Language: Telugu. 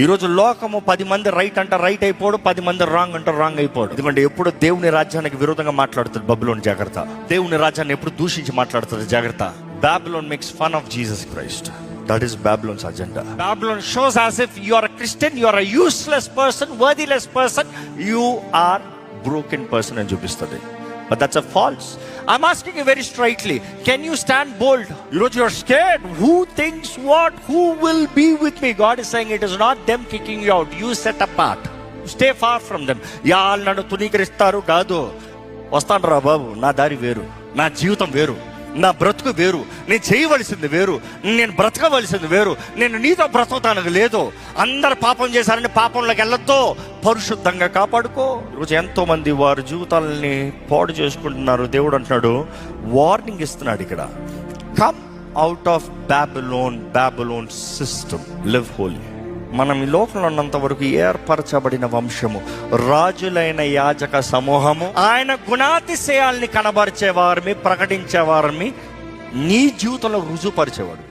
ఈరోజు లోకము 10 మంది రైట్ అంటే రైట్ అయిపోడు, 10 మంది రాంగ్ అంటే రాంగ్ అయిపోడు. ఎందుకంటే ఎప్పుడు దేవుని రాజ్యానికి విరోధంగా మాట్లాడుతుంది బబులోన్, జాగ్రత్త. దేవుని రాజ్యాన్ని ఎప్పుడు దూషించి మాట్లాడుతుంది, జాగ్రత్త. Babylon makes fun of Jesus Christ. That is Babylon's agenda. Babylon shows as if you are a Christian, you are a useless person, worthless person, you are broken person అని చూపిస్తుంది. But that's a false. I'm asking you very straightly, can you stand bold? You are scared. Who thinks what? Who will be with me? God is saying it is not them kicking you out. You set apart. Stay far from them. నన్ను తునీకరిస్తారు కాదు. వస్తాను రా బాబు, నా దారి వేరు, నా జీవితం వేరు, నా బ్రతుకు వేరు, నేను చేయవలసింది వేరు, నేను బ్రతకవలసింది వేరు, నేను నీతో బ్రతుకుతానికి లేదు. అందరు పాపం చేశారని పాపంలోకి వెళ్ళొద్దు, పరిశుద్ధంగా కాపాడుకో. ఈరోజు ఎంతో మంది వారి జీవితాలని పాడు చేసుకుంటున్నారు. దేవుడు అంటున్నాడు, వార్నింగ్ ఇస్తున్నాడు ఇక్కడ. Come out of Babylon system, live Holi. మనం ఈ లోకంలో ఉన్నంత వరకు ఏర్పరచబడిన వంశము, రాజులైన యాజక సమూహము, ఆయన గుణాతిశయాల్ని కనబరిచేవారిని, ప్రకటించేవారిని నీ జీవితంలో రుజువుపరిచేవాడు.